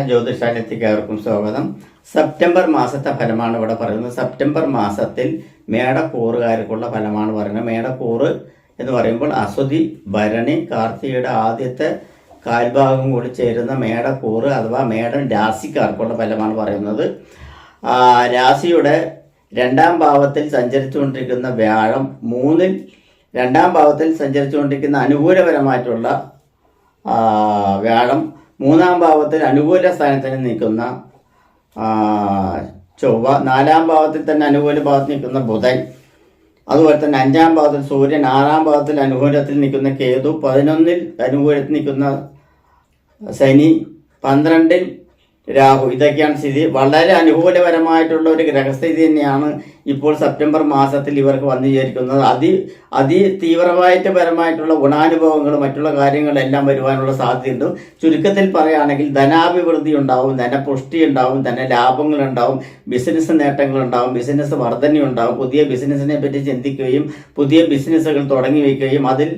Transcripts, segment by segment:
ജ്യോതിഷാലയത്തിലേക്ക് ഏവർക്കും സ്വാഗതം. സെപ്റ്റംബർ മാസത്തെ ഫലമാണ് ഇവിടെ പറയുന്നത്. സെപ്റ്റംബർ മാസത്തിൽ മേടക്കൂറുകാർക്കുള്ള ഫലമാണ് പറയുന്നത്. മേടക്കൂറ് എന്ന് പറയുമ്പോൾ അശ്വതി, ഭരണി, കാർത്തികയുടെ ആദ്യത്തെ കാൽഭാഗം കൂടി ചേരുന്ന മേടക്കൂറ് അഥവാ മേടൻ രാശിക്കാർക്കുള്ള ഫലമാണ് പറയുന്നത്. രാശിയുടെ രണ്ടാം ഭാവത്തിൽ സഞ്ചരിച്ചുകൊണ്ടിരിക്കുന്ന വ്യാഴം രണ്ടാം ഭാവത്തിൽ സഞ്ചരിച്ചുകൊണ്ടിരിക്കുന്ന അനുകൂലപരമായിട്ടുള്ള വ്യാഴം മൂന്നാം ഭാവത്തിൽ അനുകൂല സ്ഥാനത്തിന് നിൽക്കുന്ന ചൊവ്വ, നാലാം ഭാവത്തിൽ തന്നെ അനുകൂല ഭാവത്തിൽ നിൽക്കുന്ന ബുധൻ, അതുപോലെ തന്നെ അഞ്ചാം ഭാവത്തിൽ സൂര്യൻ, ആറാം ഭാവത്തിൽ അനുകൂലത്തിൽ നിൽക്കുന്ന കേതു, 11-ൽ അനുകൂലത്തിൽ നിൽക്കുന്ന ശനി, 12-ൽ രാഹു. ഇതൊക്കെയാണ് സ്ഥിതി. വളരെ അനുകൂലപരമായിട്ടുള്ള ഒരു ഗ്രഹസ്ഥിതി തന്നെയാണ് ഇപ്പോൾ സെപ്റ്റംബർ മാസത്തിൽ ഇവർക്ക് വന്നു ചേരിക്കുന്നത്. തീവ്രമായിട്ട് പരമായിട്ടുള്ള ഗുണാനുഭവങ്ങൾ മറ്റുള്ള കാര്യങ്ങളെല്ലാം വരുവാനുള്ള സാധ്യതയുണ്ട്. ചുരുക്കത്തിൽ പറയുകയാണെങ്കിൽ ധനാഭിവൃദ്ധി ഉണ്ടാവും, ധനപുഷ്ടി ഉണ്ടാവും, ധനലാഭങ്ങളുണ്ടാവും, ബിസിനസ് നേട്ടങ്ങളുണ്ടാവും, ബിസിനസ് വർധനയുണ്ടാവും. പുതിയ ബിസിനസ്സിനെ പറ്റി ചിന്തിക്കുകയും പുതിയ ബിസിനസ്സുകൾ തുടങ്ങി വയ്ക്കുകയും അതിൽ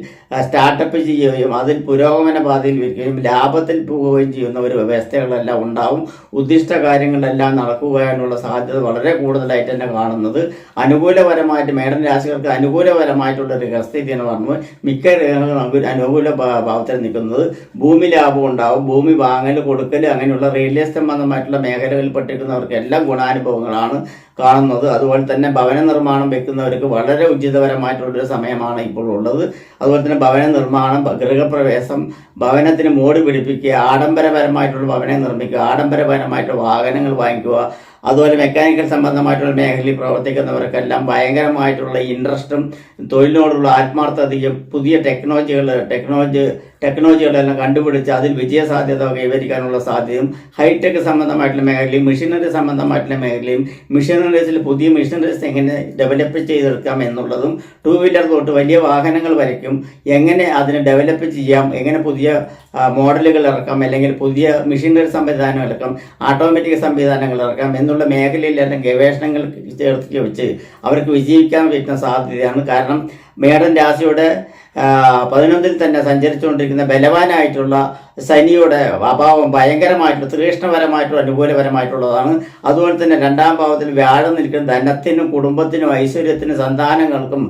സ്റ്റാർട്ടപ്പ് ചെയ്യുകയും അതിൽ പുരോഗമന പാതയിൽ വയ്ക്കുകയും ലാഭത്തിൽ പോവുകയും ചെയ്യുന്ന ഒരു വ്യവസ്ഥകളെല്ലാം ഉണ്ടാവും. ഉദ്ദിഷ്ട കാര്യങ്ങളെല്ലാം നടക്കുകയാനുള്ള സാധ്യത വളരെ കൂടുതലായിട്ട് തന്നെ കാണുന്നത്. അനുകൂലപരമായിട്ട് മേടൻ രാശികൾക്ക് അനുകൂലപരമായിട്ടുള്ള ഒരു ഗ്രഹസ്ഥിതിയാണ് പറഞ്ഞത്. മിക്ക ഗ്രഹങ്ങളും അനുകൂല ഭാവത്തിൽ നിൽക്കുന്നത്. ഭൂമി ലാഭം ഉണ്ടാവും, ഭൂമി വാങ്ങൽ കൊടുക്കൽ അങ്ങനെയുള്ള റിയൽ എസ്റ്റേറ്റ് സംബന്ധമായിട്ടുള്ള മേഖലകളിൽ പെട്ടിരിക്കുന്നവർക്ക് എല്ലാം ഗുണാനുഭവങ്ങളാണ് കാണുന്നത്. അതുപോലെ തന്നെ ഭവന നിർമ്മാണം വെക്കുന്നവർക്ക് വളരെ ഉചിതപരമായിട്ടുള്ളൊരു സമയമാണ് ഇപ്പോൾ ഉള്ളത്. അതുപോലെ തന്നെ ഭവന നിർമ്മാണം, ഗൃഹപ്രവേശം, ഭവനത്തിന് മോടി പിടിപ്പിക്കുക, ആഡംബരപരമായിട്ടുള്ള ഭവനം നിർമ്മിക്കുക, ആഡംബരപരമായിട്ടുള്ള വാഹനങ്ങൾ വാങ്ങിക്കുക, അതുപോലെ മെക്കാനിക്കൽ സംബന്ധമായിട്ടുള്ള മേഖലയിൽ പ്രവർത്തിക്കുന്നവർക്കെല്ലാം ഭയങ്കരമായിട്ടുള്ള ഇൻട്രസ്റ്റും തൊഴിലിനോടുള്ള ആത്മാർത്ഥതയും പുതിയ ടെക്നോളജികളെല്ലാം കണ്ടുപിടിച്ച് അതിൽ വിജയസാധ്യത കൈവരിക്കാനുള്ള സാധ്യതയും ഹൈടെക് സംബന്ധമായിട്ടുള്ള മേഖലയും മിഷനറി സംബന്ധമായിട്ടുള്ള മേഖലയും മിഷനറീസിൽ പുതിയ മിഷനറീസ് എങ്ങനെ ഡെവലപ്പ് ചെയ്തെടുക്കാം എന്നുള്ളതും 2 വീലർ തൊട്ട് വലിയ വാഹനങ്ങൾ വരയ്ക്കും എങ്ങനെ അതിനെ ഡെവലപ്പ് ചെയ്യാം, എങ്ങനെ പുതിയ മോഡലുകൾ ഇറക്കാം, അല്ലെങ്കിൽ പുതിയ മെഷീനറി സംവിധാനം ഇറക്കാം, ഓട്ടോമാറ്റിക് സംവിധാനങ്ങൾ ഇറക്കാം എന്നുള്ള മേഖലയിലെല്ലാം ഗവേഷണങ്ങൾ ചേർത്ത് വെച്ച് അവർക്ക് വിജയിക്കാൻ പറ്റുന്ന സാധ്യതയാണ്. കാരണം മേടൻ രാശിയുടെ 11-ൽ തന്നെ സഞ്ചരിച്ചുകൊണ്ടിരിക്കുന്ന ബലവാനായിട്ടുള്ള ശനിയുടെ അഭാവം ഭയങ്കരമായിട്ടുള്ള തീക്ഷ്ണപരമായിട്ടുള്ള അനുകൂലപരമായിട്ടുള്ളതാണ്. അതുപോലെ തന്നെ രണ്ടാം ഭാവത്തിൽ വ്യാഴം നിൽക്കുന്ന ധനത്തിനും കുടുംബത്തിനും ഐശ്വര്യത്തിനും സന്താനങ്ങൾക്കും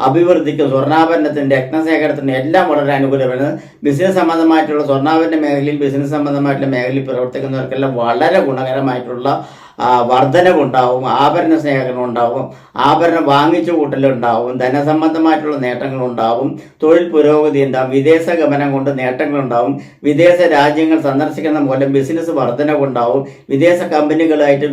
അഭിവൃദ്ധിക്കും സ്വർണ്ണാഭരണത്തിനും രത്നശേഖരത്തിനും എല്ലാം വളരെ അനുകൂലമാണ്. ബിസിനസ് സംബന്ധമായിട്ടുള്ള സ്വർണ്ണാഭരണ മേഖലയിൽ ബിസിനസ് സംബന്ധമായിട്ടുള്ള മേഖലയിൽ പ്രവർത്തിക്കുന്നവർക്കെല്ലാം വളരെ ഗുണകരമായിട്ടുള്ള വർധനവുണ്ടാവും, ആഭരണ സ്നേഹനം ഉണ്ടാവും, ആഭരണം വാങ്ങിച്ചു കൂട്ടലുണ്ടാവും, ധനസംബന്ധമായിട്ടുള്ള നേട്ടങ്ങളുണ്ടാവും, തൊഴിൽ പുരോഗതി ഉണ്ടാവും, വിദേശ ഗമനം കൊണ്ട് നേട്ടങ്ങളുണ്ടാവും, വിദേശ രാജ്യങ്ങൾ സന്ദർശിക്കുന്ന മൂലം ബിസിനസ് വർധനവുണ്ടാവും, വിദേശ കമ്പനികളായിട്ട്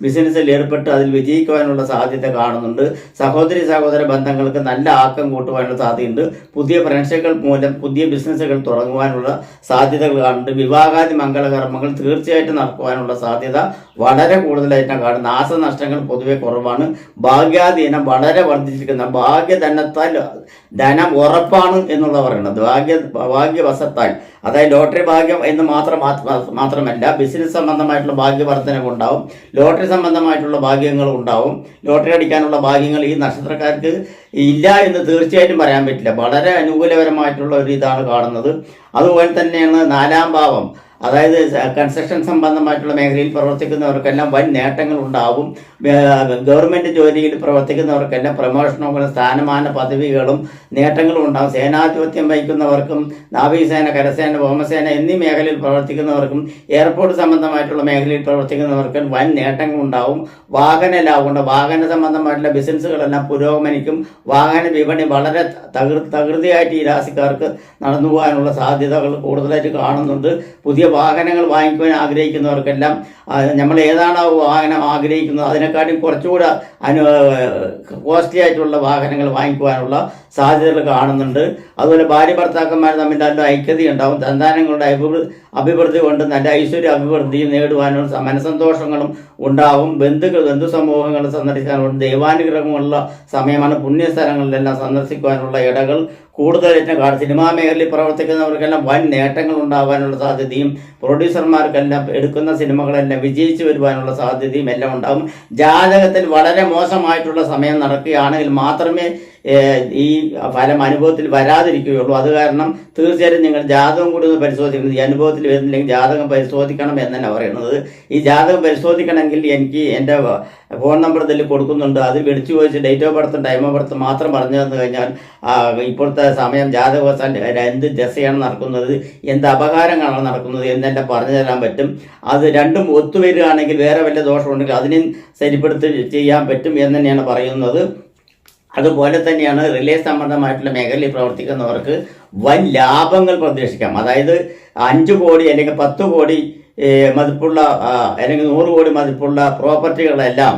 ബിസിനസ്സിൽ ഏർപ്പെട്ട് അതിൽ വിജയിക്കുവാനുള്ള സാധ്യത കാണുന്നുണ്ട്. സഹോദര ബന്ധങ്ങൾക്ക് നല്ല ആക്കം കൂട്ടുവാനുള്ള സാധ്യതയുണ്ട്. പുതിയ ഫ്രണ്ട്ഷിപ്പുകൾ മൂലം പുതിയ ബിസിനസ്സുകൾ തുടങ്ങുവാനുള്ള സാധ്യതകൾ കാണുന്നുണ്ട്. വിവാഹാദി മംഗളകർമ്മങ്ങൾ തീർച്ചയായിട്ടും നടക്കുവാനുള്ള സാധ്യത വളരെ കൂടുതലായിട്ടാണ് കാണുന്നത്. നാശനഷ്ടങ്ങൾ പൊതുവെ കുറവാണ്. ഭാഗ്യാധീനം വളരെ വർദ്ധിച്ചിരിക്കുന്ന ഭാഗ്യധനത്താൽ ധനം ഉറപ്പാണ് എന്നുള്ള പറയുന്നത്. ഭാഗ്യവശത്താൽ, അതായത് ലോട്ടറി ഭാഗ്യം എന്ന് മാത്രമല്ല ബിസിനസ് സംബന്ധമായിട്ടുള്ള ഭാഗ്യവർദ്ധനവുണ്ടാവും, ലോട്ടറി സംബന്ധമായിട്ടുള്ള ഭാഗ്യങ്ങളും ഉണ്ടാവും. ലോട്ടറി അടിക്കാനുള്ള ഭാഗ്യങ്ങൾ ഈ നക്ഷത്രക്കാർക്ക് ഇല്ല എന്ന് തീർച്ചയായിട്ടും പറയാൻ പറ്റില്ല. വളരെ അനുകൂലപരമായിട്ടുള്ള ഒരു ഇതാണ് കാണുന്നത്. അതുപോലെ തന്നെയാണ് നാലാം ഭാവം, അതായത് കൺസ്ട്രക്ഷൻ സംബന്ധമായിട്ടുള്ള മേഖലയിൽ പ്രവർത്തിക്കുന്നവർക്കെല്ലാം വൻ നേട്ടങ്ങൾ ഉണ്ടാവും. ഗവൺമെൻറ് ജോലിയിൽ പ്രവർത്തിക്കുന്നവർക്കെല്ലാം പ്രമോഷനുകളും സ്ഥാനമാന പദവികളും നേട്ടങ്ങളും ഉണ്ടാവും. സേനാധിപത്യം വഹിക്കുന്നവർക്കും നാവികസേന, കരസേന, വ്യോമസേന എന്നീ മേഖലയിൽ പ്രവർത്തിക്കുന്നവർക്കും എയർപോർട്ട് സംബന്ധമായിട്ടുള്ള മേഖലയിൽ പ്രവർത്തിക്കുന്നവർക്കും വൻ നേട്ടങ്ങൾ ഉണ്ടാവും. വാഹന ലാഭമുണ്ട്. വാഹന സംബന്ധമായിട്ടുള്ള ബിസിനസ്സുകളെല്ലാം പുരോഗമനിക്കും. വാഹന വിപണി വളരെ തകൃതിയായിട്ട് ഈ രാശിക്കാർക്ക് നടന്നു പോകാനുള്ള സാധ്യതകൾ കൂടുതലായിട്ട് കാണുന്നുണ്ട്. പുതിയ വാഹനങ്ങൾ വാങ്ങിക്കുവാൻ ആഗ്രഹിക്കുന്നവർക്കെല്ലാം നമ്മൾ ഏതാണോ വാഹനം ആഗ്രഹിക്കുന്നത് അതിനെക്കാട്ടും കുറച്ചുകൂടെ കോസ്റ്റ്ലി ആയിട്ടുള്ള വാഹനങ്ങൾ വാങ്ങിക്കുവാനുള്ള സാധ്യതകൾ കാണുന്നുണ്ട്. അതുപോലെ ഭാര്യ ഭർത്താക്കന്മാർ തമ്മിൽ നല്ല ഐക്യത ഉണ്ടാവും. സന്താനങ്ങളുടെ അഭിവൃദ്ധി കൊണ്ട് നല്ല ഐശ്വര്യ അഭിവൃദ്ധിയും നേടുവാനുള്ള മനസ്സന്തോഷങ്ങളും ഉണ്ടാവും. ബന്ധു സമൂഹങ്ങൾ സന്ദർശിക്കാനുള്ള ദൈവാനുഗ്രഹമുള്ള സമയമാണ്. പുണ്യസ്ഥലങ്ങളിലെല്ലാം സന്ദർശിക്കുവാനുള്ള ഇടകൾ കൂടുതലായിട്ട് കാണും. സിനിമാ മേഖലയിൽ പ്രവർത്തിക്കുന്നവർക്കെല്ലാം വൻ നേട്ടങ്ങൾ ഉണ്ടാകാനുള്ള സാധ്യതയും പ്രൊഡ്യൂസർമാർക്കെല്ലാം എടുക്കുന്ന സിനിമകളെല്ലാം വിജയിച്ചു വരുവാനുള്ള സാധ്യതയും എല്ലാം ഉണ്ടാകും. ജാതകത്തിൽ വളരെ മോശമായിട്ടുള്ള സമയം നടക്കുകയാണെങ്കിൽ മാത്രമേ ഈ ഫലം അനുഭവത്തിൽ വരാതിരിക്കുകയുള്ളൂ. അത് കാരണം തീർച്ചയായിട്ടും നിങ്ങൾ ജാതകം കൂടി ഒന്ന് പരിശോധിക്കണം. ഈ അനുഭവത്തിൽ വരുന്നില്ലെങ്കിൽ ജാതകം പരിശോധിക്കണം എന്ന് തന്നെ പറയുന്നത്. ഈ ജാതകം പരിശോധിക്കണമെങ്കിൽ എനിക്ക് എൻ്റെ ഫോൺ നമ്പർ ഇതിൽ കൊടുക്കുന്നുണ്ട്. അത് വിളിച്ചു ചോദിച്ച് ഡേറ്റ് ഓഫ് ബർത്തും ടൈം ഓഫ് ബർത്തും മാത്രം പറഞ്ഞു തന്നു കഴിഞ്ഞാൽ ഇപ്പോഴത്തെ സമയം ജാതകവശാൽ എന്ത് ദശയാണ് നടക്കുന്നത്, എന്ത് അപകാരങ്ങളാണ് നടക്കുന്നത് എന്നെല്ലാം പറഞ്ഞു തരാൻ പറ്റും. അത് രണ്ടും ഒത്തുവരികയാണെങ്കിൽ വേറെ വല്ല ദോഷമുണ്ടെങ്കിൽ അതിനെ ശരിപ്പെടുത്തി ചെയ്യാൻ പറ്റും എന്ന് തന്നെയാണ് പറയുന്നത്. അതുപോലെ തന്നെയാണ് റിലേ സംബന്ധമായിട്ടുള്ള മേഖലയിൽ പ്രവർത്തിക്കുന്നവർക്ക് വൻ ലാഭങ്ങൾ പ്രതീക്ഷിക്കാം. അതായത് 5 കോടി അല്ലെങ്കിൽ 10 കോടി മതിപ്പുള്ള അല്ലെങ്കിൽ 100 കോടി മതിപ്പുള്ള പ്രോപ്പർട്ടികളെല്ലാം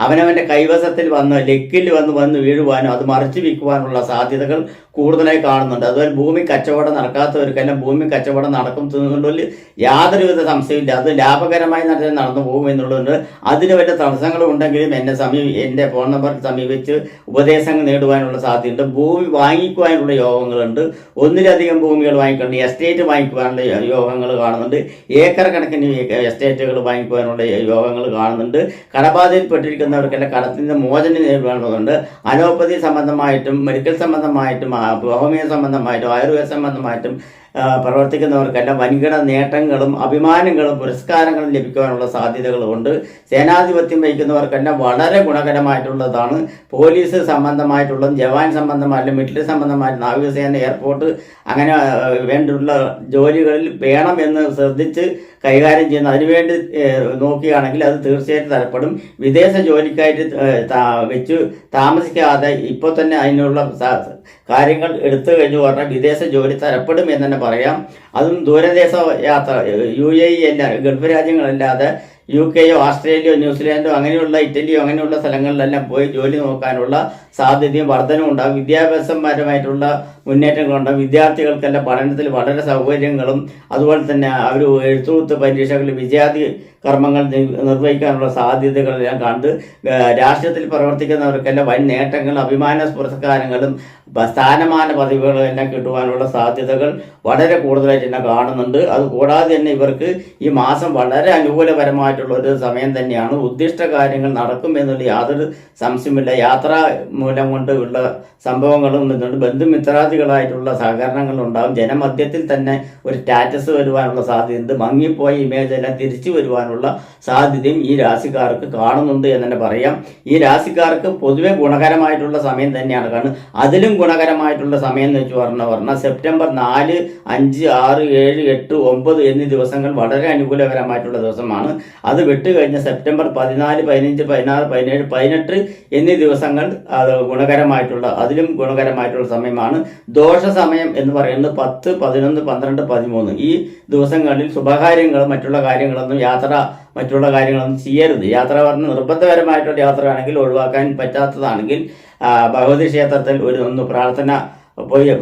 അവനവൻ്റെ കൈവശത്തിൽ വന്ന് ലെക്കിൽ വന്ന് വീഴുവാനും അത് മറിച്ച് വിൽക്കുവാനുള്ള സാധ്യതകൾ കൂടുതലായി കാണുന്നുണ്ട്. അതുപോലെ ഭൂമി കച്ചവടം നടക്കാത്തവർക്കെല്ലാം ഭൂമി കച്ചവടം നടക്കുന്നതിൽ യാതൊരുവിധ സംശയമില്ല. അത് ലാഭകരമായി നടന്നു പോകും എന്നുള്ളതുകൊണ്ട് അതിന് വല്ല തടസ്സങ്ങളും ഉണ്ടെങ്കിലും എൻ്റെ ഫോൺ നമ്പറിൽ സമീപിച്ച് ഉപദേശങ്ങൾ നേടുവാനുള്ള സാധ്യതയുണ്ട്. ഭൂമി വാങ്ങിക്കുവാനുള്ള യോഗങ്ങളുണ്ട്. ഒന്നിലധികം ഭൂമികൾ വാങ്ങിക്കുന്നുണ്ട്. എസ്റ്റേറ്റ് വാങ്ങിക്കുവാനുള്ള യോഗങ്ങൾ കാണുന്നുണ്ട്. ഏക്കർ കണക്കിന് എസ്റ്റേറ്റുകൾ വാങ്ങിക്കുവാനുള്ള യോഗങ്ങൾ കാണുന്നുണ്ട്. കടബാധയിൽപ്പെട്ടിരിക്കുന്നവർക്കെല്ലാം കടത്തിൻ്റെ മോചനം നേടുവാനുള്ളതുണ്ട്. അലോപ്പതി സംബന്ധമായിട്ടും മെഡിക്കൽ സംബന്ധമായിട്ടും ഹോമിയോ സംബന്ധമായിട്ടും ആയുർവേദ സംബന്ധമായിട്ടും പ്രവർത്തിക്കുന്നവർക്കെല്ലാം വൻകിട നേട്ടങ്ങളും അഭിമാനങ്ങളും പുരസ്കാരങ്ങളും ലഭിക്കുവാനുള്ള സാധ്യതകളുമുണ്ട്. സേനാധിപത്യം വഹിക്കുന്നവർക്കെല്ലാം വളരെ ഗുണകരമായിട്ടുള്ളതാണ്. പോലീസ് സംബന്ധമായിട്ടുള്ളതും ജവാൻ സംബന്ധമായിട്ടും മിലിറ്ററി സംബന്ധമായിട്ടും നാവികസേന എയർപോർട്ട് അങ്ങനെ വേണ്ടിയുള്ള ജോലികളിൽ വേണമെന്ന് ശ്രദ്ധിച്ച് കൈകാര്യം ചെയ്യുന്ന അതിനുവേണ്ടി നോക്കുകയാണെങ്കിൽ അത് തീർച്ചയായിട്ടും തരപ്പെടും. വിദേശ ജോലിക്കായിട്ട് വെച്ച് താമസിക്കാതെ ഇപ്പോൾ തന്നെ അതിനുള്ള കാര്യങ്ങൾ എടുത്തു കഴിഞ്ഞു പറഞ്ഞാൽ വിദേശ ജോലി തരപ്പെടും എന്ന് തന്നെ പറയാം. അതും ദൂരദേശ യാത്ര UAE അല്ല, ഗൾഫ് രാജ്യങ്ങളല്ലാതെ UK-യോ ഓസ്ട്രേലിയയോ ന്യൂസിലാൻഡോ അങ്ങനെയുള്ള ഇറ്റലിയോ അങ്ങനെയുള്ള സ്ഥലങ്ങളിലെല്ലാം പോയി ജോലി നോക്കാനുള്ള സാധ്യതയും വർധനവും ഉണ്ടാകും. വിദ്യാഭ്യാസപരമായിട്ടുള്ള മുന്നേറ്റങ്ങളുണ്ടാകും. വിദ്യാർത്ഥികൾക്കെല്ലാം പഠനത്തിൽ വളരെ സൗകര്യങ്ങളും അതുപോലെ തന്നെ അവർ എഴുത്തുകൂത്ത് പരീക്ഷകളിൽ വിജയാദി കർമ്മങ്ങൾ നിർവഹിക്കാനുള്ള സാധ്യതകളെല്ലാം കണ്ട് രാഷ്ട്രീയത്തിൽ പ്രവർത്തിക്കുന്നവർക്കെല്ലാം വൻ നേട്ടങ്ങളും അഭിമാന പുരസ്കാരങ്ങളും സ്ഥാനമാന പദവികളും എല്ലാം കിട്ടുവാനുള്ള സാധ്യതകൾ വളരെ കൂടുതലായിട്ട് തന്നെ കാണുന്നുണ്ട്. അതുകൂടാതെ തന്നെ ഇവർക്ക് ഈ മാസം വളരെ അനുകൂലപരമായിട്ടുള്ള ഒരു സമയം തന്നെയാണ്. ഉദ്ദിഷ്ട കാര്യങ്ങൾ നടക്കും എന്നുള്ള യാതൊരു സംശയമില്ല. യാത്ര മൂലം കൊണ്ട് ഉള്ള സംഭവങ്ങളും ഇന്നുണ്ട്. ബന്ധുമിത്രാദികളായിട്ടുള്ള സഹകരണങ്ങളുണ്ടാകും. ജനമധ്യത്തിൽ തന്നെ ഒരു സ്റ്റാറ്റസ് വരുവാനുള്ള സാധ്യതയുണ്ട്. മങ്ങിപ്പോയ ഇമേജ് എല്ലാം തിരിച്ചു വരുവാനുള്ള സാധ്യതയും ഈ രാശിക്കാർക്ക് കാണുന്നുണ്ട് എന്ന് തന്നെ പറയാം. ഈ രാശിക്കാർക്ക് പൊതുവെ ഗുണകരമായിട്ടുള്ള സമയം തന്നെയാണ്. കാരണം അതിലും ഗുണകരമായിട്ടുള്ള സമയം എന്ന് വെച്ച് പറഞ്ഞാൽ സെപ്റ്റംബർ 4, 5, 6, 7, 8, 9 എന്നീ ദിവസങ്ങൾ വളരെ അനുകൂലകരമായിട്ടുള്ള ദിവസമാണ്. അത് വിട്ടുകഴിഞ്ഞ സെപ്റ്റംബർ 14, 15, 16, 17, 18 എന്നീ ദിവസങ്ങൾ അത് അതിലും ഗുണകരമായിട്ടുള്ള സമയമാണ്. ദോഷ സമയം എന്ന് പറയുന്നത് 10, 11, 12, 13 ഈ ദിവസങ്ങളിൽ ശുഭകാര്യങ്ങളും മറ്റുള്ള കാര്യങ്ങളൊന്നും മറ്റുള്ള കാര്യങ്ങളൊന്നും ചെയ്യരുത്. യാത്ര പറഞ്ഞ് നിർബന്ധപരമായിട്ടുള്ള യാത്രയാണെങ്കിൽ ഒഴിവാക്കാൻ പറ്റാത്തതാണെങ്കിൽ ഭഗവതി ക്ഷേത്രത്തിൽ ഒന്ന് പ്രാർത്ഥന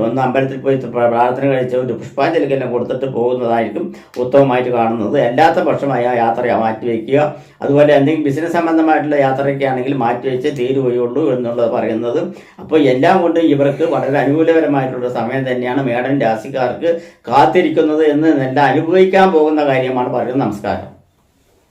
ഒന്ന് അമ്പലത്തിൽ പോയി പ്രാർത്ഥന കഴിച്ച് ഒരു പുഷ്പാഞ്ജലിക്കെല്ലാം കൊടുത്തിട്ട് പോകുന്നതായിരിക്കും ഉത്തമമായിട്ട് കാണുന്നത്. അല്ലാത്ത പക്ഷമായ യാത്ര മാറ്റിവെക്കുക. അതുപോലെ എന്തെങ്കിലും ബിസിനസ് സംബന്ധമായിട്ടുള്ള യാത്രയൊക്കെ ആണെങ്കിൽ മാറ്റിവെച്ച് തീരുകയുള്ളൂ എന്നുള്ളത് പറയുന്നത്. അപ്പോൾ എല്ലാം കൊണ്ട് ഇവർക്ക് വളരെ അനുകൂലപരമായിട്ടുള്ള സമയം തന്നെയാണ് മേടൻ രാശിക്കാർക്ക് കാത്തിരിക്കുന്നത് എന്ന് എല്ലാം അനുഭവിക്കാൻ പോകുന്ന കാര്യമാണ് പറയുന്നത്. നമസ്കാരം.